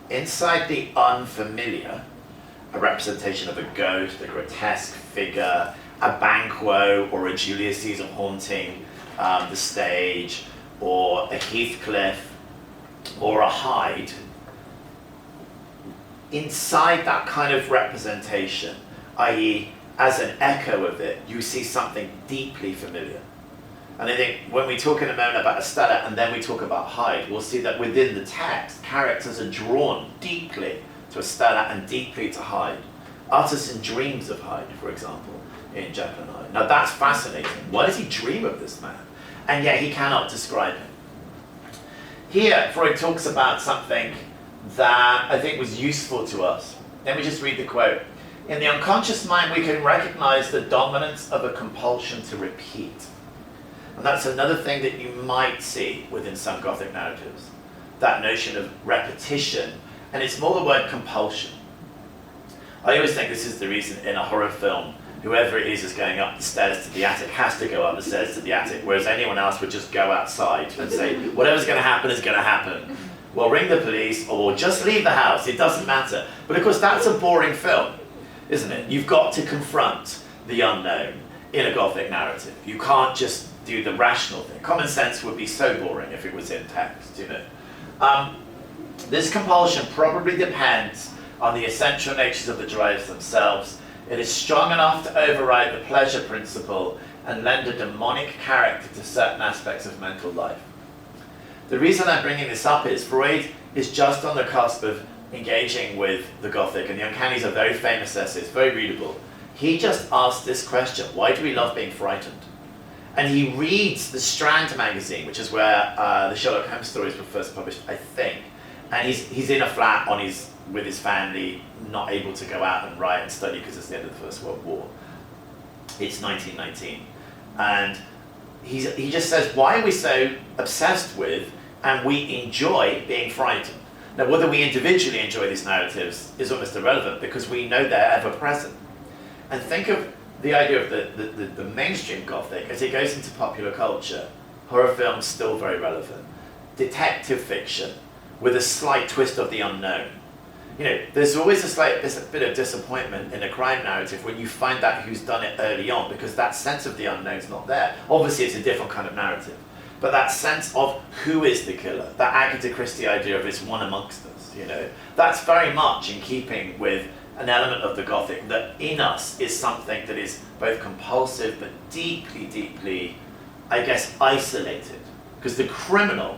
inside the unfamiliar, a representation of a ghost, a grotesque figure, a Banquo or a Julius Caesar haunting the stage, or a Heathcliff, or a Hyde, inside that kind of representation, i.e. as an echo of it, you see something deeply familiar. And I think when we talk in a moment about Estella and then we talk about Hyde, we'll see that within the text, characters are drawn deeply to Estella and deeply to Hyde. Utterson dreams of Hyde, for example, in Jekyll and Hyde. Now that's fascinating. Why does he dream of this man? And yet he cannot describe him. Here, Freud talks about something that I think was useful to us. Let me just read the quote. In the unconscious mind, we can recognize the dominance of a compulsion to repeat. And that's another thing that you might see within some Gothic narratives. That notion of repetition, and it's more the word compulsion. I always think this is the reason in a horror film, whoever it is going up the stairs to the attic has to go up the stairs to the attic, whereas anyone else would just go outside and say, whatever's going to happen is going to happen. Well, ring the police or just leave the house, it doesn't matter. But of course that's a boring film, isn't it? You've got to confront the unknown in a Gothic narrative. You can't just do the rational thing. Common sense would be so boring if it was in text, you know. This compulsion probably depends on the essential natures of the drives themselves. It is strong enough to override the pleasure principle and lend a demonic character to certain aspects of mental life. The reason I'm bringing this up is Freud is just on the cusp of engaging with the Gothic, and the Uncanny is a very famous essay, it's very readable. He just asked this question, why do we love being frightened? And he reads the Strand magazine, which is where the Sherlock Holmes stories were first published, I think. And he's in a flat with his family, not able to go out and write and study because it's the end of the First World War. It's 1919. And he just says, why are we so obsessed with and we enjoy being frightened? Now, whether we individually enjoy these narratives is almost irrelevant because we know they're ever present. And think of the idea of the mainstream Gothic as it goes into popular culture. Horror films still very relevant. Detective fiction with a slight twist of the unknown. You know, there's always a bit of disappointment in a crime narrative when you find out who's done it early on because that sense of the unknown's not there. Obviously, it's a different kind of narrative. But that sense of who is the killer, that Agatha Christie idea of it's one amongst us, you know, that's very much in keeping with an element of the Gothic that in us is something that is both compulsive but deeply, deeply, I guess, isolated. Because the criminal,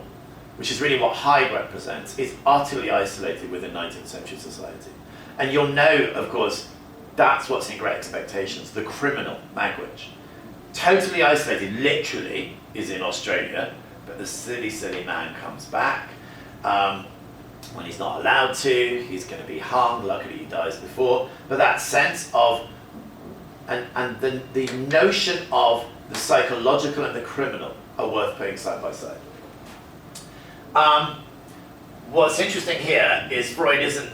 which is really what Hyde represents, is utterly isolated within 19th century society. And you'll know, of course, that's what's in Great Expectations, the criminal, Magwitch. Totally isolated, literally, is in Australia, but the silly, silly man comes back. When he's not allowed to, he's going to be hung, luckily he dies before. But that sense of, and the notion of the psychological and the criminal are worth putting side by side. What's interesting here is Freud isn't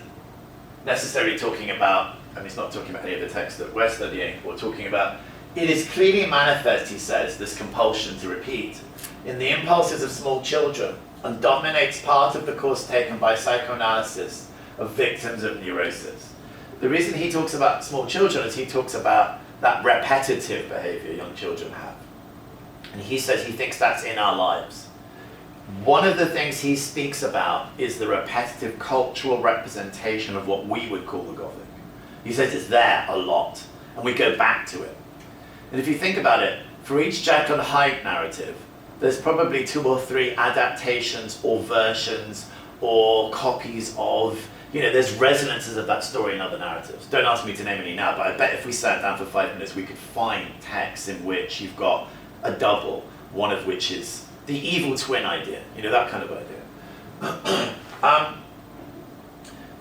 necessarily talking about, and he's not talking about any of the texts that we're studying, or talking about, it is clearly manifest, he says, this compulsion to repeat in the impulses of small children and dominates part of the course taken by psychoanalysis of victims of neurosis. The reason he talks about small children is he talks about that repetitive behavior young children have. And he says he thinks that's in our lives. One of the things he speaks about is the repetitive cultural representation of what we would call the Gothic. He says it's there a lot, and we go back to it. And if you think about it, for each Jekyll and Hyde narrative, there's probably 2 or 3 adaptations or versions or copies of, you know, there's resonances of that story in other narratives. Don't ask me to name any now, but I bet if we sat down for 5 minutes, we could find texts in which you've got a double, one of which is the evil twin idea, you know, that kind of idea.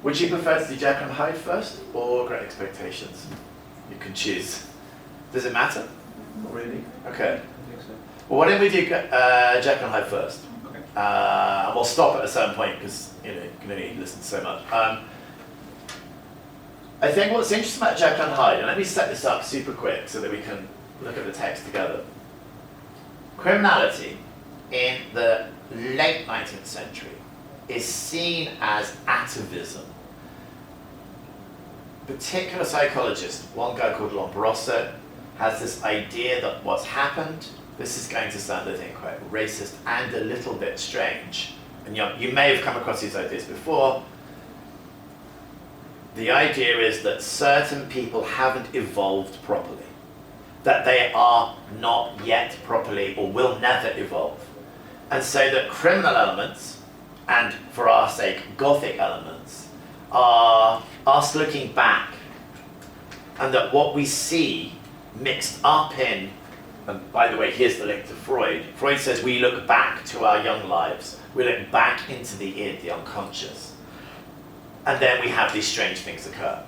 Would you prefer to see Jekyll and Hyde first or Great Expectations? You can choose. Does it matter? Not really? Okay. I think so. Well, why don't we do Jekyll and Hyde first? Okay. And we'll stop at a certain point because, you know, you can only listen to so much. I think what's interesting about Jekyll and Hyde, and let me set this up super quick so that we can look at the text together. Criminality in the late 19th century is seen as atavism. Particular psychologist, one guy called Lombroso, has this idea that what's happened, this is going to sound, I think, quite racist and a little bit strange. And you may have come across these ideas before. The idea is that certain people haven't evolved properly, that they are not yet properly or will never evolve. And so that criminal elements, and for our sake, Gothic elements, are us looking back, and that what we see mixed up in, and by the way, here's the link to Freud. Freud says we look back to our young lives, we look back into the id, the unconscious, and then we have these strange things occur.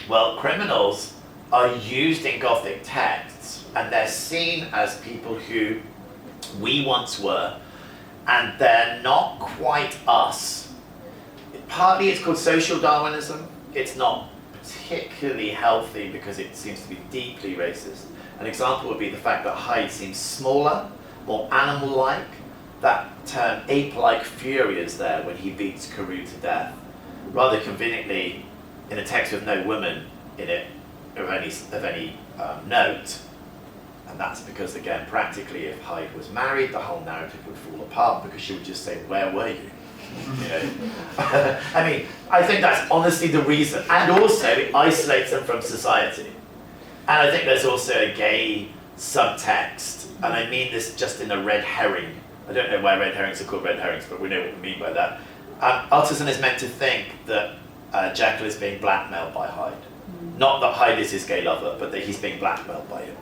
Well, criminals are used in Gothic texts, and they're seen as people who we once were, and they're not quite us. Partly it's called social Darwinism. It's not particularly healthy because it seems to be deeply racist. An example would be the fact that Hyde seems smaller, more animal-like. That term ape-like fury is there when he beats Carew to death. Rather conveniently, in a text with no woman in it of any note, and that's because, again, practically, if Hyde was married, the whole narrative would fall apart because she would just say, "Where were you?" You know? I mean, I think that's honestly the reason, and also it isolates them from society. And I think there's also a gay subtext, and I mean this just in a red herring. I don't know why red herrings are called red herrings, but we know what we mean by that. Utterson is meant to think that Jekyll is being blackmailed by Hyde. Not that Hyde is his gay lover, but that he's being blackmailed by him.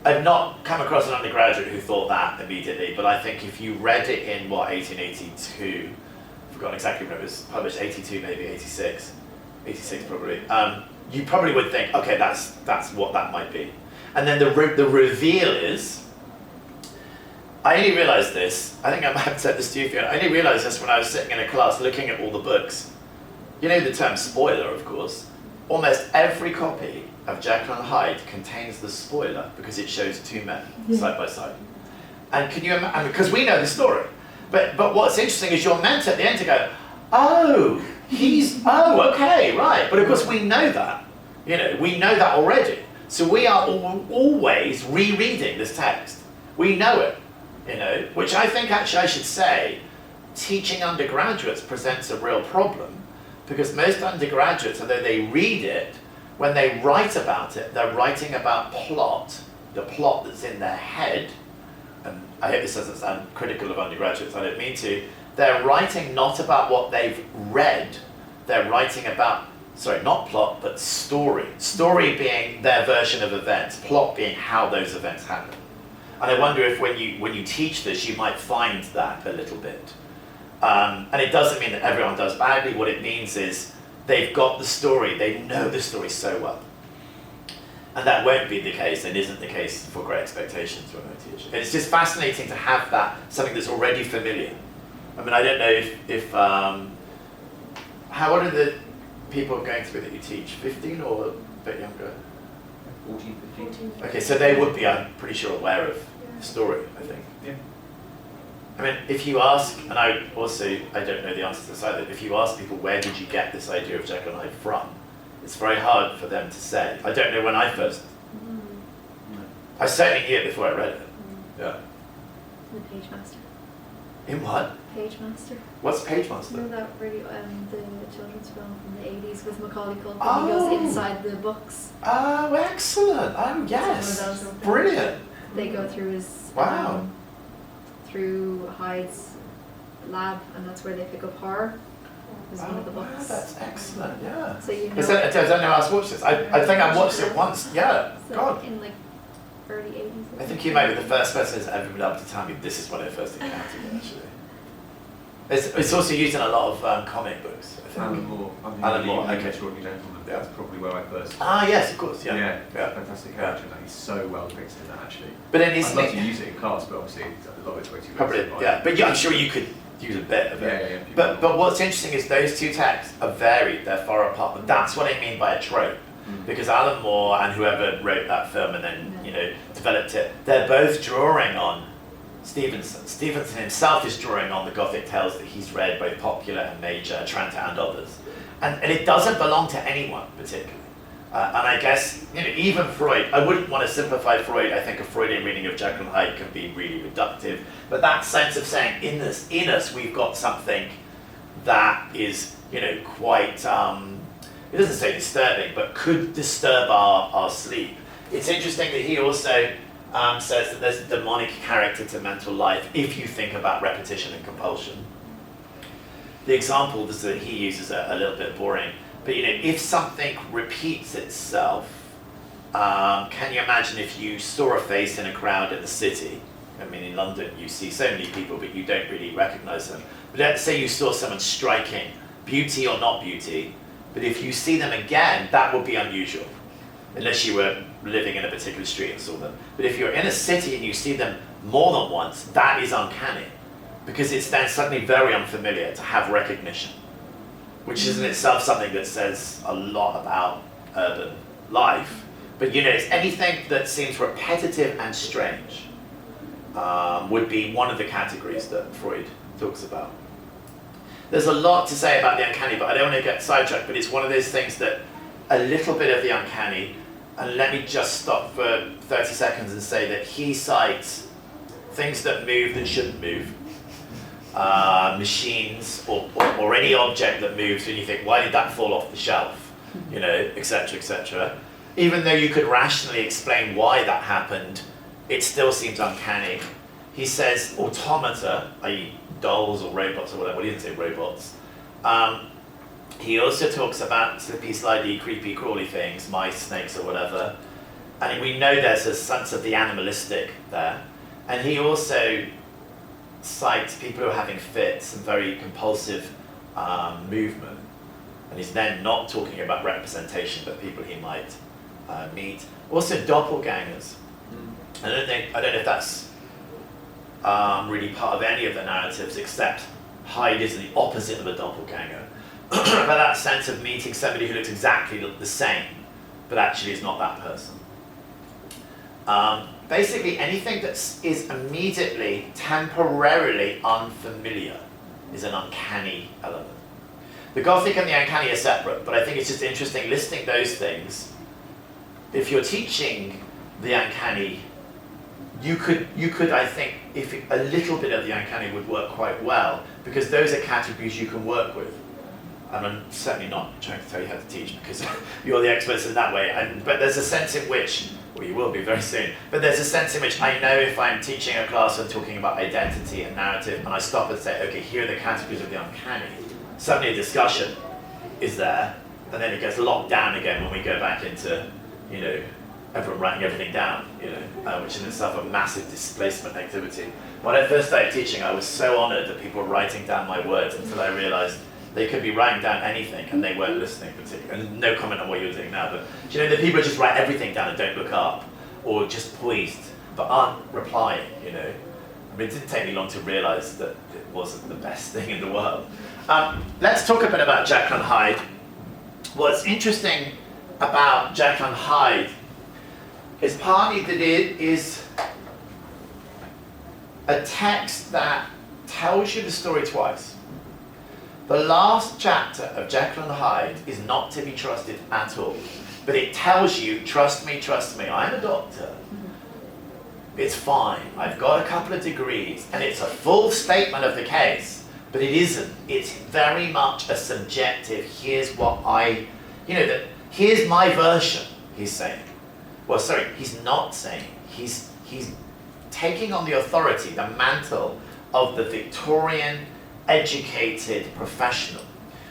I've not come across an undergraduate who thought that immediately, but I think if you read it in, 1882, I've forgotten exactly when it was published, 82 maybe, 86 probably, you probably would think, okay, that's what that might be. And then the reveal is, I only realised this, I think I might have said this to you, Fiona, I only realised this when I was sitting in a class looking at all the books. You know the term spoiler, of course. Almost every copy of Jekyll and Hyde contains the spoiler because it shows two men side by side. And can you imagine, because we know the story, but what's interesting is you're meant at the end to go, oh, okay, right. But of course we know that, we know that already. So we are always rereading this text. We know it, which I think actually I should say, teaching undergraduates presents a real problem because most undergraduates, although they read it, when they write about it, they're writing about plot, the plot that's in their head, and I hope this doesn't sound critical of undergraduates, I don't mean to, they're writing not about what they've read, they're writing about, not plot, but story. Story being their version of events, plot being how those events happen. And I wonder if when you teach this, you might find that a little bit. And it doesn't mean that everyone does badly, what it means is they've got the story, they know the story so well. And that won't be the case and isn't the case for Great Expectations when I teach. It's just fascinating to have that, something that's already familiar. I mean, I don't know if how old are the people going through that you teach? 15 or a bit younger? 14, 15. Okay, so they would be, I'm pretty sure, aware of the story, I think. Yeah. I mean, if you ask, and I don't know the answer to this either, if you ask people where did you get this idea of Jekyll and Hyde from, it's very hard for them to say. I don't know when I first, I certainly knew it before I read it. Yeah. The Page Master. In what? Page Master. What's Page Master? You know that really, the children's film from the 80s with Macaulay Culkin, Oh. he goes inside the books. Oh, excellent. Oh, yes. Some of those Brilliant. They go through his, Wow. through Hyde's lab, and that's where they pick up horror. Is one of the Wow, books. that's excellent, yeah. So you know. I don't know how to watch this. I think I watched it once, yeah. So God. in like early 80s. I think you might be the first person who's ever been able to tell me this is when I first encountered it, actually. It's also used in a lot of comic books, I think. Alan Moore. Alan Moore, okay. Extraordinary Gentleman. Yeah. That's probably where I first. Ah, yes, of course, yeah. Yeah. Fantastic character. And he's so well depicted in that, actually. But then I'd love to use it in class, but obviously a lot of it's way too probably, basic, yeah. But yeah, I'm sure you could use a bit of it. Yeah. But what's interesting is those two texts are varied, they're far apart, but that's what I mean by a trope. Because Alan Moore and whoever wrote that film and then, developed it, they're both drawing on Stevenson. Stevenson himself is drawing on the Gothic tales that he's read, both popular and major, Tranter and others. And it doesn't belong to anyone particularly. And I guess, even Freud, I wouldn't want to simplify Freud. I think a Freudian reading of Jekyll and Hyde can be really reductive. But that sense of saying, in us, we've got something that is, quite, it doesn't say disturbing, but could disturb our sleep. It's interesting that he also says that there's a demonic character to mental life if you think about repetition and compulsion. The example that he uses are a little bit boring, but if something repeats itself, can you imagine if you saw a face in a crowd in the city? I mean, in London you see so many people, but you don't really recognize them. But let's say you saw someone striking, beauty or not beauty, but if you see them again, that would be unusual, unless you were living in a particular street and saw them. But if you're in a city and you see them more than once, that is uncanny, because it's then suddenly very unfamiliar to have recognition, which is in itself something that says a lot about urban life. But it's anything that seems repetitive and strange would be one of the categories that Freud talks about. There's a lot to say about the uncanny, but I don't want to get sidetracked, but it's one of those things that a little bit of the uncanny, and let me just stop for 30 seconds and say that he cites things that move that shouldn't move, machines or any object that moves and you think, why did that fall off the shelf, etc., etc. Even though you could rationally explain why that happened, it still seems uncanny. He says automata, i.e. dolls or robots or whatever, well, he didn't say robots. He also talks about slippy, slidey, creepy, crawly things, mice, snakes, or whatever. And we know there's a sense of the animalistic there. And he also cites people who are having fits and very compulsive movement. And he's then not talking about representation, but people he might meet. Also doppelgangers. I don't know if that's really part of any of the narratives, except Hyde is the opposite of a doppelganger. But that sense of meeting somebody who looks exactly the same, but actually is not that person. Basically, anything that is immediately, temporarily unfamiliar is an uncanny element. The Gothic and the uncanny are separate, but I think it's just interesting listing those things. If you're teaching the uncanny, you could, I think, if a little bit of the uncanny would work quite well, because those are categories you can work with. And I'm certainly not trying to tell you how to teach, because you're the experts in that way. But there's a sense in which, well, you will be very soon, but there's a sense in which I know if I'm teaching a class and talking about identity and narrative, and I stop and say, okay, here are the categories of the uncanny, suddenly a discussion is there, and then it gets locked down again when we go back into, everyone writing everything down, which is in itself a massive displacement activity. When I first started teaching, I was so honored that people were writing down my words until I realized they could be writing down anything and they weren't listening particularly. And no comment on what you're doing now, but the people who just write everything down and don't look up, or just poised, but aren't replying, I mean, it didn't take me long to realize that it wasn't the best thing in the world. Let's talk a bit about Jekyll and Hyde. What's interesting about Jekyll and Hyde is partly that it is a text that tells you the story twice. The last chapter of Jekyll and Hyde is not to be trusted at all, but it tells you, trust me, I'm a doctor. It's fine, I've got a couple of degrees, and it's a full statement of the case, but it isn't. It's very much a subjective, here's what here's my version, he's saying. Well, sorry, he's not saying. He's taking on the authority, the mantle of the Victorian educated professional,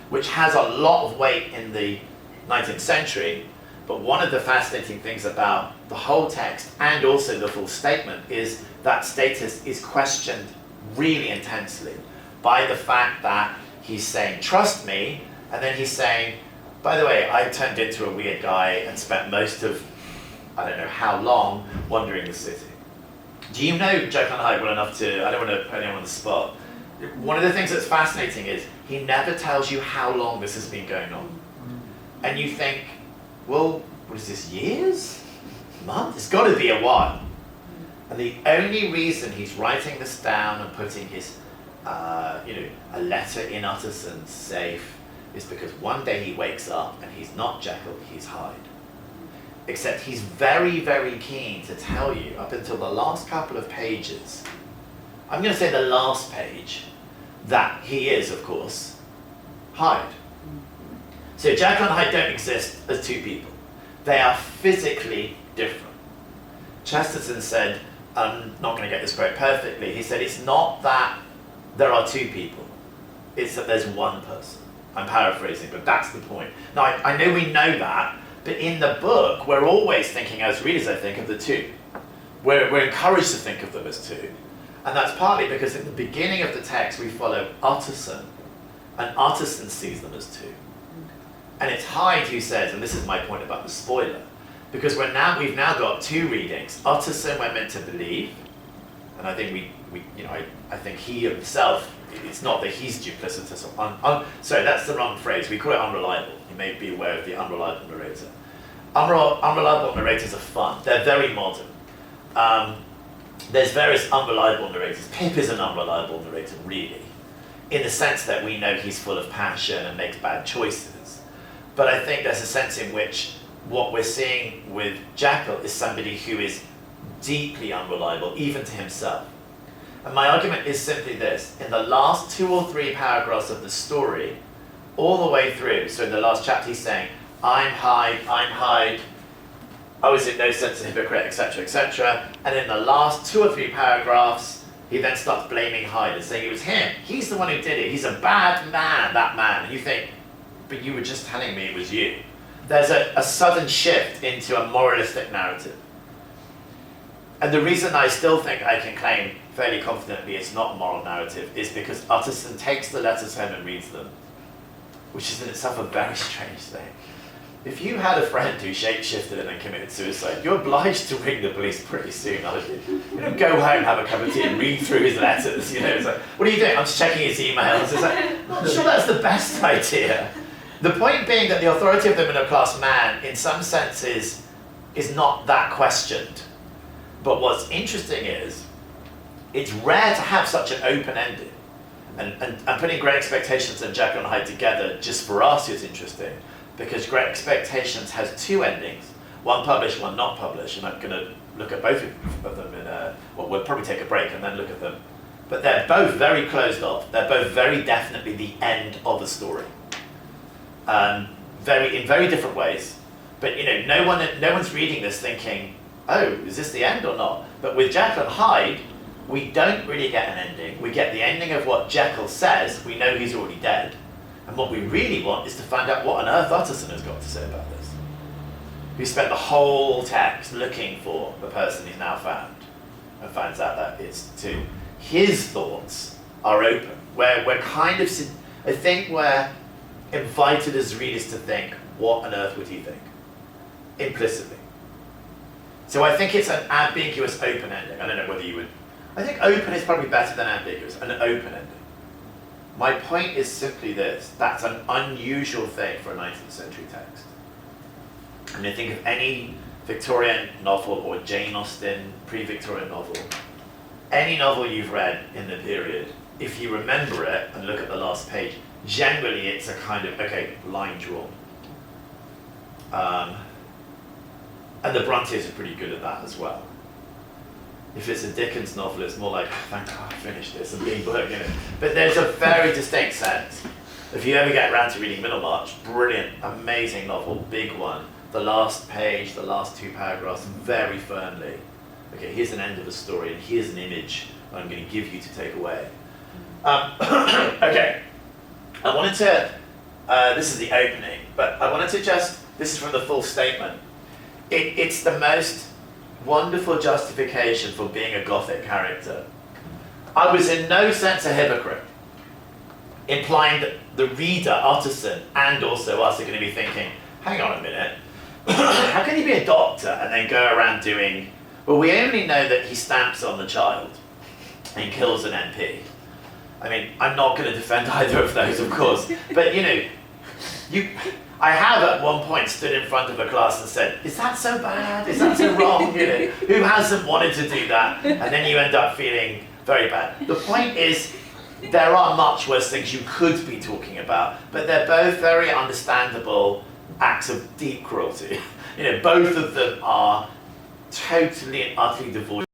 which has a lot of weight in the 19th century, but one of the fascinating things about the whole text and also the full statement is that status is questioned really intensely by the fact that he's saying, trust me, and then he's saying, by the way, I turned into a weird guy and spent most of, I don't know how long, wandering the city. Do you know Jekyll and Hyde well enough to, I don't want to put anyone on the spot. One of the things that's fascinating is he never tells you how long this has been going on. And you think, well, what is this, years? Months? It's got to be a while. And the only reason he's writing this down and putting his, a letter in Utterson's safe is because one day he wakes up and he's not Jekyll, he's Hyde. Except he's very, very keen to tell you, up until the last couple of pages, I'm going to say the last page, that he is, of course, Hyde. So Jekyll and Hyde don't exist as two people. They are physically different. Chesterton said, I'm not going to get this quote perfectly, he said it's not that there are two people, it's that there's one person. I'm paraphrasing, but that's the point. Now, I know we know that, but in the book, we're always thinking, as readers, I think, of the two. We're encouraged to think of them as two. And that's partly because at the beginning of the text, we follow Utterson, and Utterson sees them as two. And it's Hyde who says, and this is my point about the spoiler, because we've now got two readings. Utterson we're meant to believe, and I think I think he himself, it's not that he's duplicitous. Sorry, that's the wrong phrase. We call it unreliable. You may be aware of the unreliable narrator. Unreliable narrators are fun. They're very modern. There's various unreliable narrators. Pip is an unreliable narrator, really, in the sense that we know he's full of passion and makes bad choices. But I think there's a sense in which what we're seeing with Jekyll is somebody who is deeply unreliable, even to himself. And my argument is simply this. In the last 2 or 3 paragraphs of the story, all the way through, so in the last chapter he's saying, I'm Hyde, I was in no sense a hypocrite, etc., etc. And in the last 2 or 3 paragraphs, he then starts blaming Hyde and saying it was him. He's the one who did it. He's a bad man, that man. And you think, but you were just telling me it was you. There's a sudden shift into a moralistic narrative. And the reason I still think I can claim fairly confidently it's not a moral narrative is because Utterson takes the letters home and reads them, which is in itself a very strange thing. If you had a friend who shape-shifted and then committed suicide, you're obliged to ring the police pretty soon, aren't you? You don't go home, have a cup of tea and read through his letters, It's like, what are you doing? I'm just checking his emails. It's like, I'm not sure that's the best idea. The point being that the authority of the middle-class man, in some senses, is not that questioned. But what's interesting is, it's rare to have such an open ending. And putting Great Expectations and Jekyll and Hyde together, just for us, is interesting. Because Great Expectations has 2 endings, one published, one not published, and I'm going to look at both of them we'll probably take a break and then look at them. But they're both very closed off. They're both very definitely the end of a story. In very different ways. But no one's reading this thinking, oh, is this the end or not? But with Jekyll and Hyde, we don't really get an ending. We get the ending of what Jekyll says. We know he's already dead. And what we really want is to find out what on earth Utterson has got to say about this. We spent the whole text looking for the person he's now found, and finds out that it's two. His thoughts are open. We're kind of, I think we're invited as readers to think, what on earth would he think? Implicitly. So I think it's an ambiguous open ending. I don't know whether you would, I think open is probably better than ambiguous, an open ending. My point is simply this, that's an unusual thing for a 19th century text. I mean, think of any Victorian novel or Jane Austen pre-Victorian novel, any novel you've read in the period, if you remember it and look at the last page, generally it's a kind of, okay, line drawn. And the Brontes are pretty good at that as well. If it's a Dickens novel, it's more like, oh, thank God I finished this and being book, But there's a very distinct sense. If you ever get around to reading Middlemarch, brilliant, amazing novel, big one. The last page, the last 2 paragraphs, very firmly. Okay, here's an end of a story, and here's an image that I'm going to give you to take away. Okay, I wanted to, this is the opening, but I wanted to this is from the full statement. It's the most wonderful justification for being a Gothic character. I was in no sense a hypocrite, implying that the reader, Utterson, and also us are going to be thinking, hang on a minute, how can he be a doctor and then go around doing, well, we only know that he stamps on the child and kills an MP. I mean, I'm not going to defend either of those, of course, but I have at one point stood in front of a class and said, is that so bad? Is that so wrong? You know, who hasn't wanted to do that? And then you end up feeling very bad. The point is, there are much worse things you could be talking about, but they're both very understandable acts of deep cruelty. You know, both of them are totally and utterly devoid